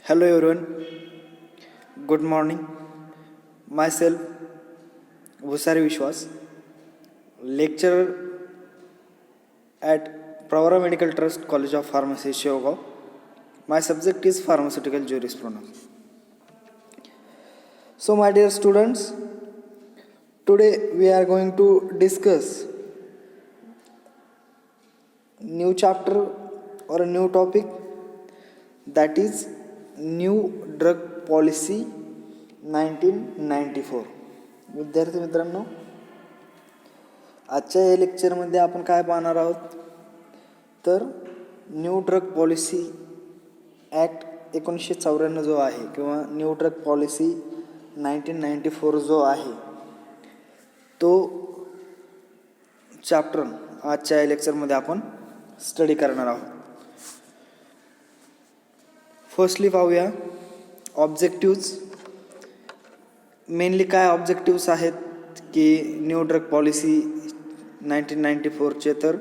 Hello everyone, good morning. Myself Bhusari Vishwas, lecturer at Pravara Medical Trust College of Pharmacy, Shivagaon. My subject is pharmaceutical jurisprudence. So my dear students, today we are going to discuss new chapter or a new topic, that is new drug policy 1994. विद्यार्थी मित्रांनो, आजच्या या लेक्चरमध्ये आपण काय पाहणार आहोत तर न्यू ड्रग पॉलिसी ॲक्ट 1994 जो आहे किंवा न्यू ड्रग पॉलिसी 1994 जो आहे तो चॅप्टर आजच्या या लेक्चरमध्ये आपण स्टडी करणार आहोत. फर्स्टली पाहूया ऑब्जेक्टिव्ज. मेनली काय ऑब्जेक्टिव्स आहेत की न्यू ड्रग पॉलिसी 1994चे, तर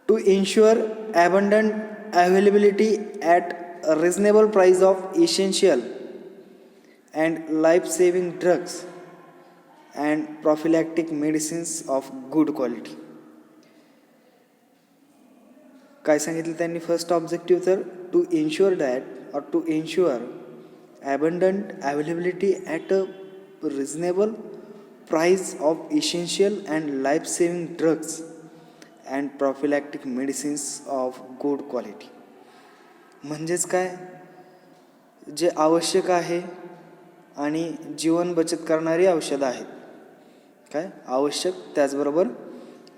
to ensure abundant availability at reasonable price of essential and life saving drugs and prophylactic medicines of good quality. काय सांगितलं त्यांनी फर्स्ट ऑब्जेक्टिव्ह, तर to ensure that or to ensure abundant availability at a reasonable price of essential and life saving drugs and prophylactic medicines of good quality. म्हणजेच काय, जे आवश्यक आहे आणि जीवन बचत करणारी औषधं आहेत. काय आवश्यक, त्याचबरोबर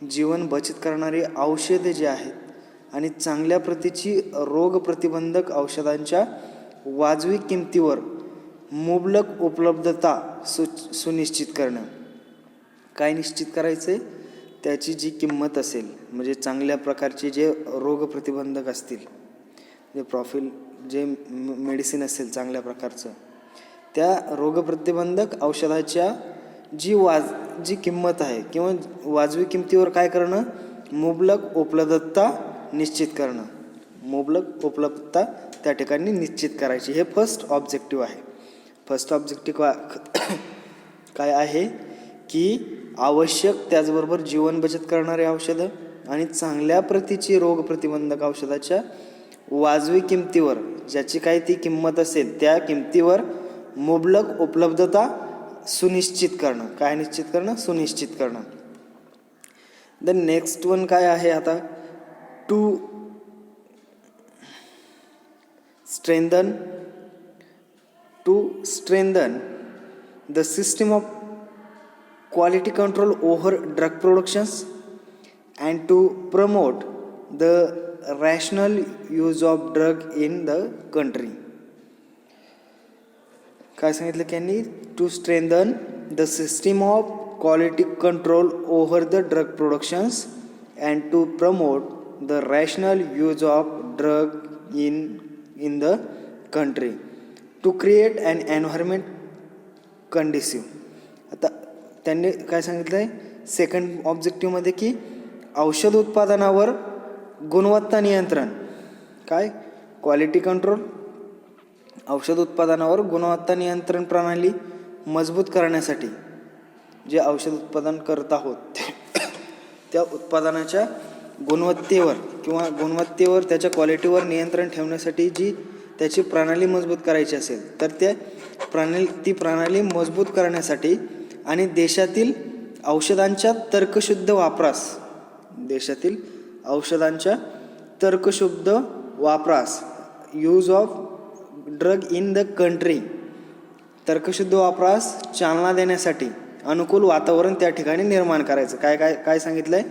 जीवन बचत करणारी औषधे जे आहेत आणि चांगल्या प्रतीची रोग प्रतिबंधक औषधांच्या वाजवी किमतीवर मुबलक उपलब्धता सुनिश्चित करणं. काय निश्चित करायचं आहे, त्याची जी किंमत असेल, म्हणजे चांगल्या प्रकारचे जे रोग प्रतिबंधक असतील, जे मेडिसिन असेल चांगल्या प्रकारचं, त्या रोग प्रतिबंधक औषधाच्या जी किंमत आहे किंवा वाजवी किमतीवर काय करणं, मुबलक उपलब्धता निश्चित करणं. मुबलक उपलब्धता त्या ठिकाणी निश्चित करायची. हे फर्स्ट ऑब्जेक्टिव्ह आहे. फर्स्ट ऑब्जेक्टिव्ह काय आहे की आवश्यक, त्याचबरोबर जीवन बचत करणारे औषधं आणि चांगल्या प्रतीची रोग प्रतिबंधक औषधाच्या वाजवी किमतीवर, ज्याची काय ती किंमत असेल त्या किमतीवर मुबलक उपलब्धता सुनिश्चित करणं. काय निश्चित करणं, सुनिश्चित करणं. द नेक्स्ट वन काय आहे आता, to strengthen the system of quality control over drug productions and to promote the rational use of drug in the country. काय सांगितलं त्यांनी, to strengthen the system of quality control over the drug productions and to promote the rational use of drug in the country, to create an environment conducive. आता त्यांनी काय सांगितलं आहे second ऑब्जेक्टिव्हमध्ये की औषध उत्पादनावर गुणवत्ता नियंत्रण, काय क्वालिटी कंट्रोल, औषध उत्पादनावर गुणवत्ता नियंत्रण प्रणाली मजबूत करण्यासाठी जे औषध उत्पादन करत आहोत त्या उत्पादनाच्या गुणवत्तेवर त्याच्या क्वालिटीवर नियंत्रण ठेवण्यासाठी जी त्याची प्रणाली मजबूत करायची असेल, तर ती प्रणाली मजबूत करण्यासाठी आणि देशातील औषधांच्या तर्कशुद्ध वापरास use of drug in the country, तर्कशुद्ध वापरास चालना देण्यासाठी अनुकूल वातावरण त्या ठिकाणी निर्माण करायचं. काय सांगितलं आहे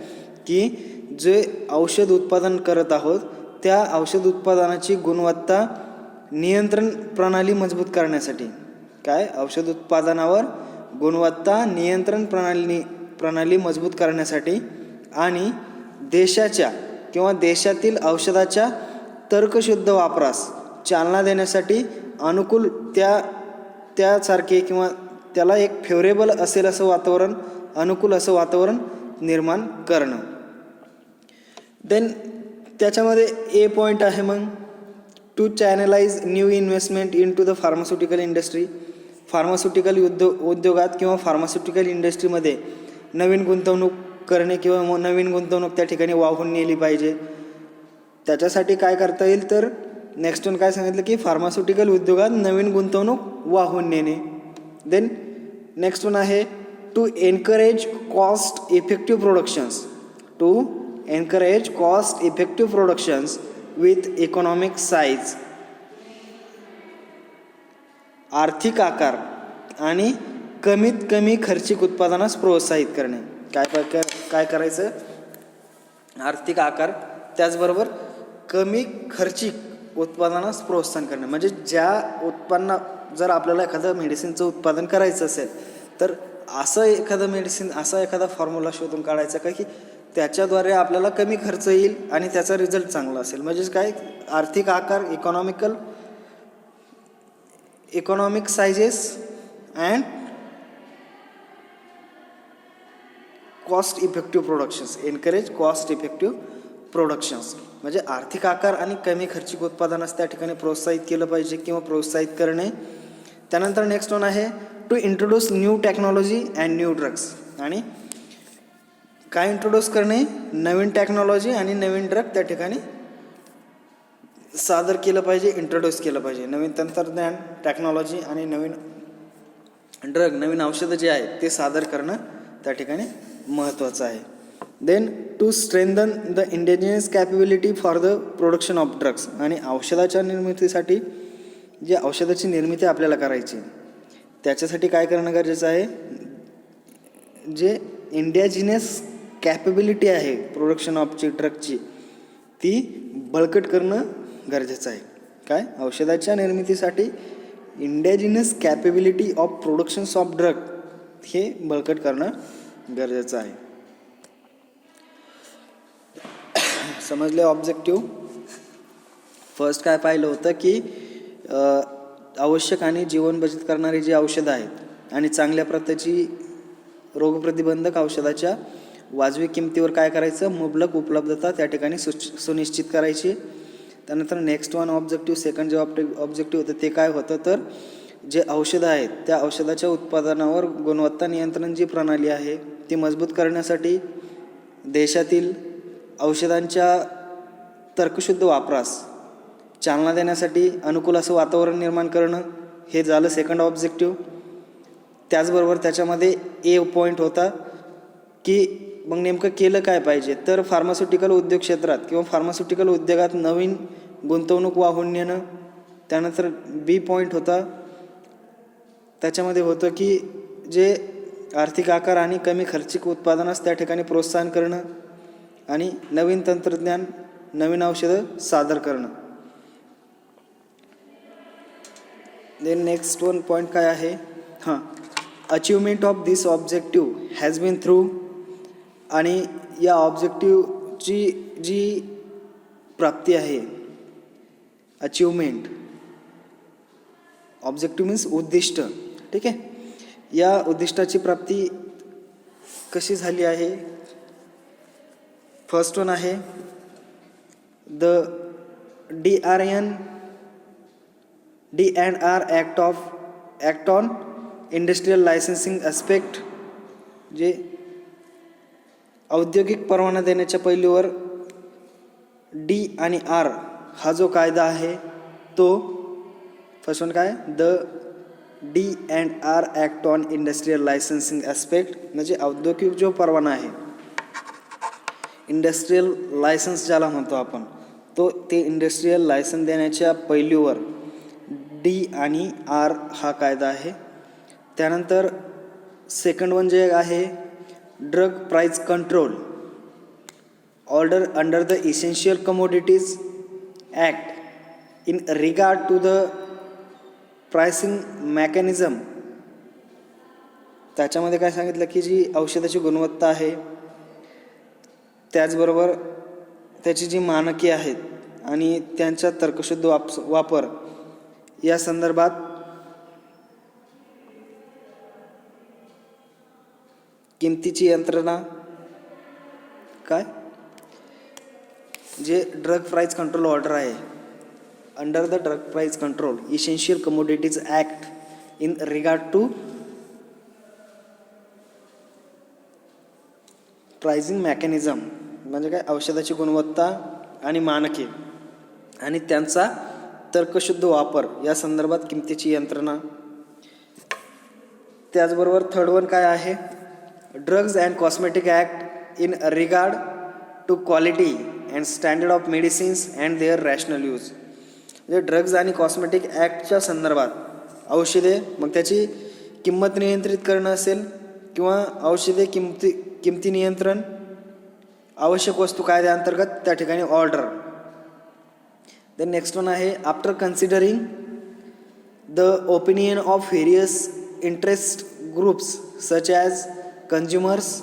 की जे औषध उत्पादन करत आहोत त्या औषध उत्पादनाची गुणवत्ता नियंत्रण प्रणाली मजबूत करण्यासाठी, काय औषध उत्पादनावर गुणवत्ता नियंत्रण प्रणाली मजबूत करण्यासाठी आणि देशाच्या किंवा देशातील औषधाच्या तर्कशुद्ध वापरास चालना देण्यासाठी अनुकूल त्यासारखे किंवा त्याला एक फेवरेबल असेल असं वातावरण, अनुकूल असं वातावरण निर्माण करणं. देन त्याच्यामध्ये ए पॉईंट आहे मग to channelize new investment into the pharmaceutical industry. Pharmaceutical उद्योगात किंवा फार्मास्युटिकल इंडस्ट्रीमध्ये नवीन गुंतवणूक करणे किंवा नवीन गुंतवणूक त्या ठिकाणी वाहून नेली पाहिजे. त्याच्यासाठी काय करता येईल तर नेक्स्ट वन काय सांगितलं की फार्मास्युटिकल उद्योगात नवीन गुंतवणूक वाहून नेणे. देन नेक्स्ट वन आहे to encourage cost effective productions. To encourage cost effective productions with economic size. आर्थिक आकार आणि कमीत कमी खर्चिक उत्पादनास प्रोत्साहित करणे. काय करायचं, आर्थिक आकार त्याचबरोबर कमी खर्चिक उत्पादनास प्रोत्साहन करणे. म्हणजे ज्या उत्पन्न जर आपल्याला एखादं मेडिसिनचं उत्पादन करायचं असेल तर असं एखादं मेडिसिन, असा एखादा फॉर्म्युला शोधून काढायचा का की त्याच्याद्वारे आपल्याला कमी खर्च येईल आणि त्याचा रिझल्ट चांगला असेल. म्हणजे काय, आर्थिक आकार, economic sizes and cost effective productions. Encourage cost effective productions म्हणजे आर्थिक आकार आणि कमी खर्चिक उत्पादनास त्या ठिकाणी प्रोत्साहित केलं पाहिजे किंवा प्रोत्साहित करणे. त्यानंतर नेक्स्ट वन आहे to introduce new technology and new drugs. आणि काय इंट्रोड्यूस करणे, नवीन टेक्नॉलॉजी आणि नवीन ड्रग त्या ठिकाणी सादर केलं पाहिजे, इंट्रोड्यूस केलं पाहिजे. नवीन तंत्रज्ञान, टेक्नॉलॉजी आणि नवीन ड्रग, नवीन औषधं जे आहेत ते सादर करणं त्या ठिकाणी महत्त्वाचं आहे. Then to strengthen the indigenous capability for the production of drugs. आणि औषधाच्या निर्मितीसाठी जे औषधाची निर्मिती आपल्याला करायची त्याच्यासाठी काय करणं गरजेचं आहे, जे इंडिजिनियस कॅपेबिलिटी आहे प्रोडक्शन ऑफची ड्रगची ती बळकट करणं गरजेचं आहे. काय, औषधाच्या निर्मितीसाठी indigenous capability of productions of drug हे बळकट करणं गरजेचं आहे. समजले ऑब्जेक्टिव्ह. फर्स्ट काय पाहिलं होतं की आवश्यक आणि जीवन बचत करणारी जी औषधं आहेत आणि चांगल्या प्रकारची रोगप्रतिबंधक औषधाच्या वाजवी किमतीवर काय करायचं, मुबलक उपलब्धता त्या ठिकाणी सुनिश्चित करायची. त्यानंतर नेक्स्ट वन ऑब्जेक्टिव्ह, सेकंड जे ऑब्जेक्टिव्ह होतं ते काय होतं तर जे औषधं आहेत त्या औषधाच्या उत्पादनावर गुणवत्ता नियंत्रण जी प्रणाली आहे ती मजबूत करण्यासाठी देशातील औषधांच्या तर्कशुद्ध वापरास चालना देण्यासाठी अनुकूल असं वातावरण निर्माण करणं हे झालं सेकंड ऑब्जेक्टिव्ह. त्याचबरोबर त्याच्यामध्ये ए पॉईंट होता की मग नेमकं केलं काय पाहिजे तर फार्मास्युटिकल उद्योग क्षेत्रात किंवा फार्मास्युटिकल उद्योगात नवीन गुंतवणूक वाहून नेणं. त्यानंतर बी पॉईंट होता, त्याच्यामध्ये होतं की जे आर्थिक आकार आणि कमी खर्चिक उत्पादनास त्या ठिकाणी प्रोत्साहन करणं आणि नवीन तंत्रज्ञान, नवीन औषधं सादर करणं. देन नेक्स्ट वन पॉईंट काय आहे, achievement of this objective has been through. आणि या ऑब्जेक्टिव्हची जी प्राप्ती आहे, अचिव्हमेंट, ऑब्जेक्टिव्ह मीन्स उद्दिष्ट, ठीक आहे. या उद्दिष्टाची प्राप्ती कशी झाली आहे, फर्स्ट वन आहे the D&R act on industrial licensing aspect. जे औद्योगिक परवाना देण्याच्या पैलूवर D आणि R हा जो कायदा आहे तो, फर्स्ट वन काय, the D&R act on industrial licensing aspect म्हणजे औद्योगिक जो परवाना आहे, इंडस्ट्रियल लायसन्स ज्याला म्हणतो आपण, तो ते इंडस्ट्रियल लायसन्स देण्याच्या पैलूवर D आणि R हा कायदा आहे. त्यानंतर सेकंड वन जे आहे drug price control order under the essential commodities act in regard to the pricing mechanism. त्याच्यामध्ये काय सांगितलं की जी औषधाची गुणवत्ता आहे त्याचबरोबर त्याची जी मानके आहेत आणि त्यांचा तर्कशुद्ध वापर या संदर्भात किमतीची यंत्रणा, काय जे ड्रग प्राइस कंट्रोल ऑर्डर आहे under the drug price control essential commodities act in regard to pricing mechanism, म्हणजे काय औषधाची गुणवत्ता आणि मानके आणि त्यांचा तर्कशुद्ध वापर या संदर्भात किमतीची यंत्रणा. त्याचबरोबर थर्ड वन काय आहे, drugs and cosmetic act in regard to quality and standard of medicines and their rational use. म्हणजे ड्रग्ज आणि कॉस्मेटिक ॲक्टच्या संदर्भात औषधे, मग त्याची किंमत नियंत्रित करणं असेल किंवा औषधे किमती नियंत्रण आवश्यक वस्तू कायद्याअंतर्गत त्या ठिकाणी ऑर्डर. देन नेक्स्ट वन आहे, after considering the opinion of various interest groups such as consumers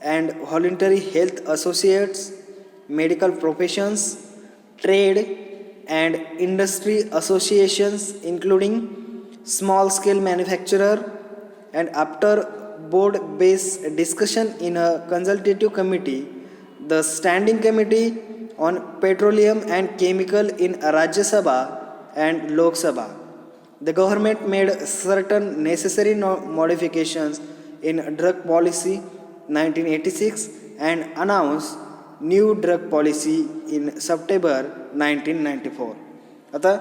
and voluntary health associates, medical professions, trade and industry associations including small scale manufacturer, and after board-based discussion in a consultative committee, the Standing Committee on Petroleum and Chemical in Rajya Sabha and Lok Sabha, the government made certain necessary modifications in drug policy 1986 and announced new drug policy in September 1994. आता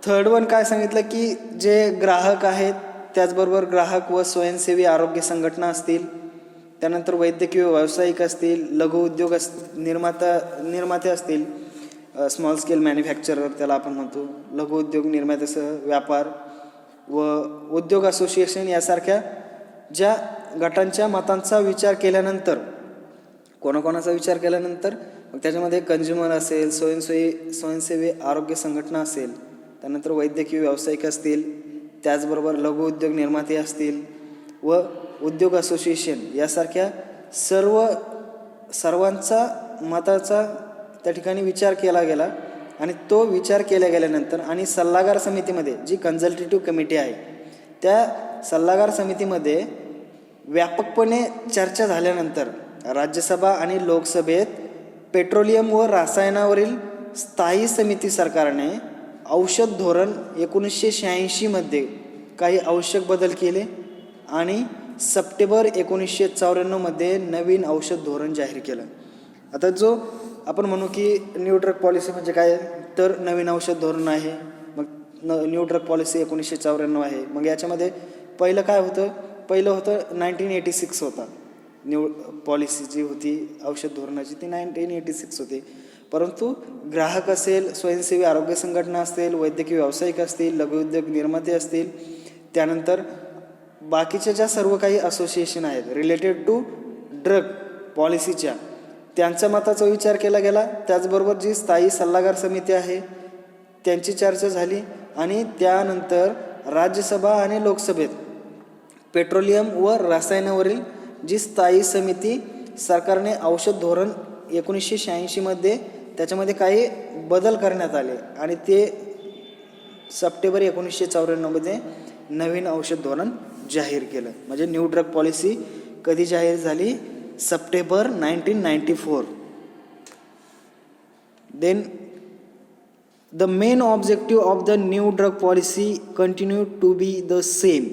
third one काय सांगितलं की जे ग्राहक आहेत त्याचबरोबर ग्राहक व स्वयंसेवी आरोग्य संघटना असतील, त्यानंतर वैद्यकीय व्यावसायिक असतील, लघु उद्योग निर्माते असतील, स्मॉल स्केल मॅन्युफॅक्चरर त्याला आपण म्हणतो, लघु उद्योग निर्मात्यासह व्यापार व उद्योग असोसिएशन यासारख्या ज्या गटांच्या मतांचा विचार केल्यानंतर, कोणाकोणाचा विचार केल्यानंतर मग त्याच्यामध्ये कंझ्युमर असेल, स्वयंसेवी आरोग्य संघटना असेल, त्यानंतर वैद्यकीय व्यावसायिक असतील, त्याचबरोबर लघु उद्योग निर्माते असतील व उद्योग असोसिएशन यासारख्या सर्वांचा मताचा त्या ठिकाणी विचार केला गेला. आणि तो विचार केला गेल्यानंतर आणि सल्लागार समितीमध्ये जी कन्सल्टेटिव्ह कमिटी आहे त्या सल्लागार समितीमध्ये व्यापकपणे चर्चा झाल्यानंतर राज्यसभा आणि लोकसभेत पेट्रोलियम व रसायनावरील स्थायी समिती सरकारने औषध धोरण 1986 मध्ये काही आवश्यक बदल केले आणि सप्टेंबर 1994 मध्ये नवीन औषध धोरण जाहीर केलं. आता जो आपण म्हणू की न्यू ड्रग पॉलिसी म्हणजे काय, तर नवीन औषध धोरण आहे. मग न्यू ड्रग पॉलिसी 1994 आहे. मग याच्यामध्ये पहिलं काय होतं, पहिलं होतं 1986 होता. न्यू पॉलिसी जी होती औषध धोरणाची ती 1986 होती. परंतु ग्राहक असेल, स्वयंसेवी आरोग्य संघटना असतील, वैद्यकीय व्यावसायिक असतील, लघुउद्योग निर्माते असतील, त्यानंतर बाकीच्या ज्या सर्व काही असोसिएशन आहेत रिलेटेड टू ड्रग पॉलिसीच्या, त्यांच्या मताचा विचार केला गेला. त्याचबरोबर जी स्थायी सल्लागार समिती आहे त्यांची चर्चा झाली आणि त्यानंतर राज्यसभा आणि लोकसभेत पेट्रोलियम व रसायनावरील जी स्थायी समिती सरकारने औषध धोरण 1986 मध्ये त्याच्यामध्ये काही बदल करण्यात आले आणि ते सप्टेंबर 1994 मध्ये नवीन औषध धोरण जाहीर केलं. म्हणजे न्यू ड्रग पॉलिसी कधी जाहीर झाली, September 1994. Then the main objective of the new drug policy continue to be the same.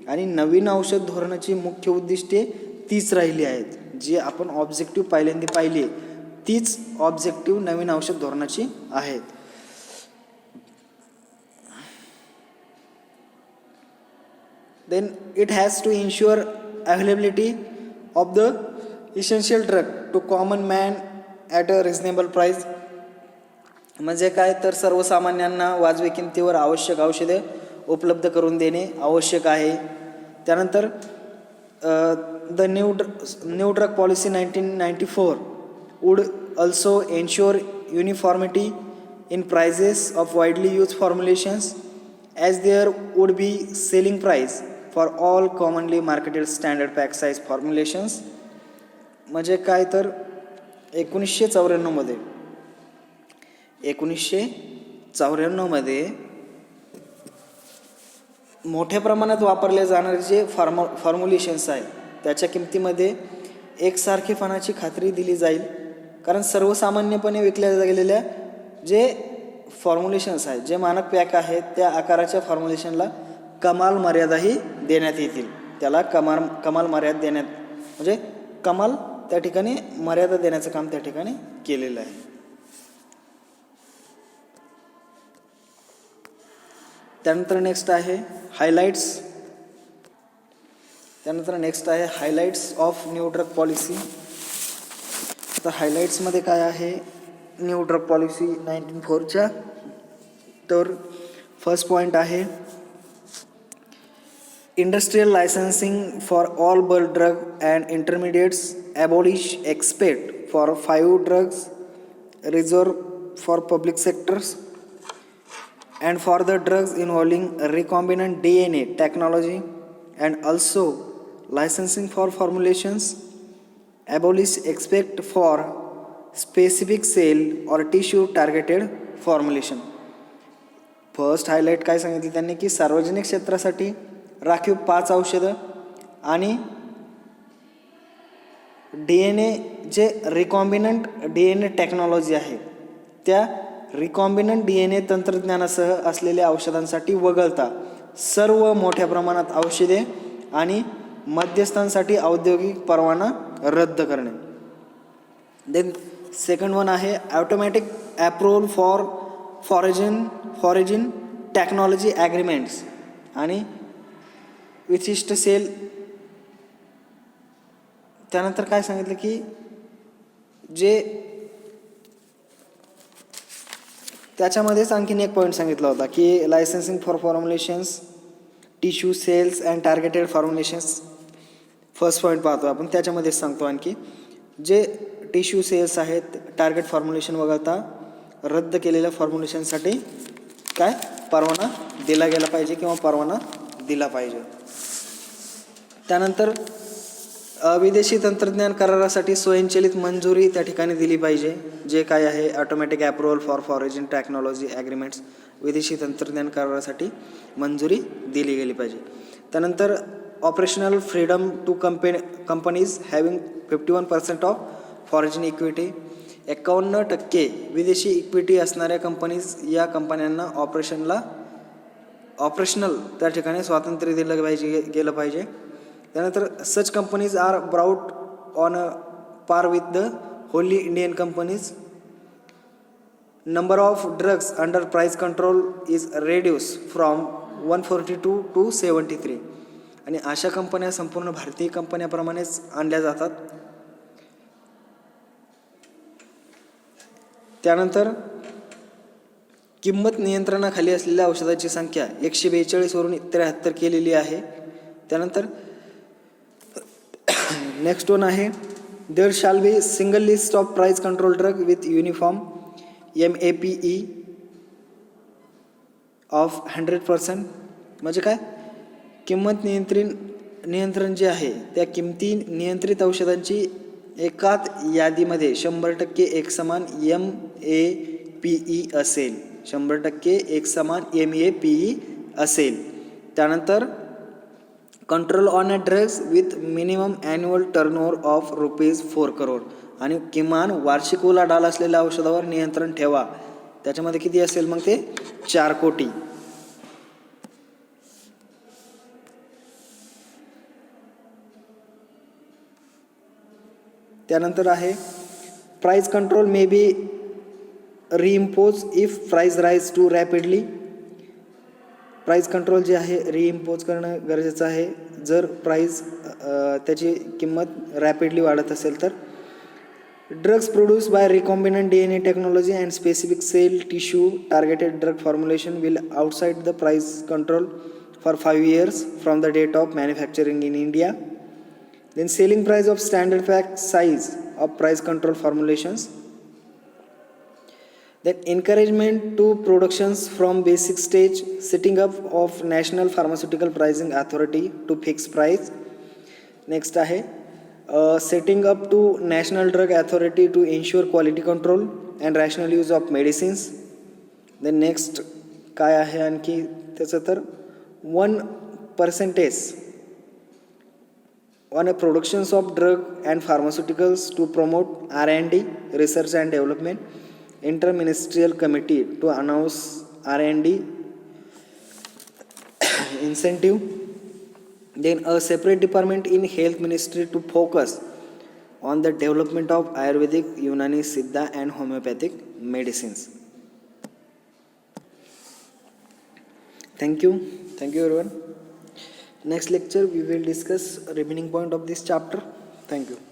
आणि नवीन औषध धोरणाची मुख्य उद्दिष्टे तीच राहिली आहेत. जी आपण ऑब्जेक्टिव्ह पहिल्यांदा पाहिली तीच ऑब्जेक्टिव्ह नवीन औषध धोरणाची आहेत. Then it has to ensure availability of the essential drug to common man at a reasonable price. म्हणजे काय, तर सर्वसामान्यांना वाजवी किमतीवर आवश्यक औषधे उपलब्ध करून देणे आवश्यक आहे. त्यानंतर the new drug policy 1994 would also ensure uniformity in prices of widely used formulations as there would be selling price for all commonly marketed standard pack size formulations. म्हणजे काय, तर 1994 मध्ये मोठ्या प्रमाणात वापरले जाणारे जे फॉर्म्युलेशन्स आहेत त्याच्या किमतीमध्ये एकसारखेपणाची खात्री दिली जाईल. कारण सर्वसामान्यपणे विकल्या गेलेल्या जे फॉर्म्युलेशन्स आहेत, जे मानक पॅक आहेत त्या आकाराच्या फॉर्म्युलेशनला कमाल मर्यादाही देण्यात येतील. त्याला कमाल मर्यादा देण्यात म्हणजे कमाल त्या ठिकाणी मर्यादा देण्याचं काम त्या ठिकाणी केलेलं आहे. त्यानंतर नेक्स्ट आहे highlights. Highlights of new drug policy. आता हायलाइट्समध्ये काय आहे न्यू ड्रग पॉलिसी 1994च्या. तर फर्स्ट पॉईंट आहे industrial licensing for all bulk drug and intermediates abolish expect for 5 drugs reserve for public sectors and for the drugs involving recombinant DNA technology, and also licensing for formulations abolish expect for specific cell or tissue targeted formulation. First highlight काय सांगितलं त्यांनी की सार्वजनिक क्षेत्रासाठी राखीव 5 औषधं आणि DNA जे रिकॉम्बिनंट DNA टेक्नॉलॉजी आहे त्या रिकॉम्बिनंट DNA तंत्रज्ञानासह असलेल्या औषधांसाठी वगळता सर्व मोठ्या प्रमाणात औषधे आणि मध्यस्थांसाठी औद्योगिक परवाना रद्द करणे. देन सेकंड वन आहे automatic approval for foreign technology agreements आणि विशिष्ट सेल. त्यानंतर काय सांगितलं की जे त्याच्यामध्येच आणखीन एक पॉईंट सांगितला होता की licensing for formulations tissue cells and targeted formulations. First point पाहतो आपण, त्याच्यामध्येच सांगतो आणखी जे टिश्यू सेल्स आहेत टार्गेट फॉर्म्युलेशन वगळता रद्द केलेल्या फॉर्म्युलेशनसाठी काय परवाना दिला गेला पाहिजे किंवा परवाना दिला पाहिजे. त्यानंतर विदेशी तंत्रज्ञान करारासाठी स्वयंचलित मंजुरी त्या ठिकाणी दिली पाहिजे, जे काय आहे automatic approval for foreign technology agreements. विदेशी तंत्रज्ञान करारासाठी मंजुरी दिली गेली पाहिजे. त्यानंतर operational freedom to companies having 51% of foreign equity. 51% विदेशी इक्विटी असणाऱ्या कंपनीज या कंपन्यांना ऑपरेशनल त्या ठिकाणी स्वातंत्र्य दिलं गेलं पाहिजे. त्यानंतर such companies are brought on a par with the wholly Indian companies. Number of drugs under price control is reduce from 142 to 73. आणि अशा कंपन्या संपूर्ण भारतीय कंपन्याप्रमाणेच आणल्या जातात. त्यानंतर किंमत नियंत्रणाखाली असलेल्या औषधाची संख्या 142 वरून 73 केलेली आहे. त्यानंतर नेक्स्ट वन आहे there shall be single list of price control drug with uniform MAPE of 100%. म्हणजे काय किंमत नियंत्रण जे आहे त्या किमती नियंत्रित औषधांची एकाच यादीमध्ये 100% एकसमान MAPE असेल. 100% एकसमान MAPE असेल. त्यानंतर control on a drugs with minimum annual turnover of ₹4 crore. आणि किमान वार्षिक उलाढाल असलेल्या औषधावर नियंत्रण ठेवा. त्याच्यामध्ये किती असेल मग ते 4 कोटी. त्यानंतर आहे price control may be reimposed if price rise too rapidly. Price control जे आहे रिइम्पोज करणं गरजेचं आहे जर प्राइस त्याची किंमत रॅपिडली वाढत असेल तर. Drugs produce by recombinant DNA technology and specific cell tissue targeted drug formulation will outside the price control for 5 years from the date of manufacturing in India. Then selling price of standard pack size of price control formulations. Then encouragement to productions from basic stage, setting up of National Pharmaceutical Pricing Authority to fix price. Next आहे setting up to National Drug Authority to ensure quality control and rational use of medicines. Then next काय आहे आणखी त्याचं तर 1% on a productions of drug and pharmaceuticals to promote R&D research and development. interministerial committee to announce R&D incentive. Then a separate department in health ministry to focus on the development of Ayurvedic, Unani, Siddha and homeopathic medicines. Thank you. Thank you everyone. Next lecture we will discuss remaining point of this chapter. Thank you.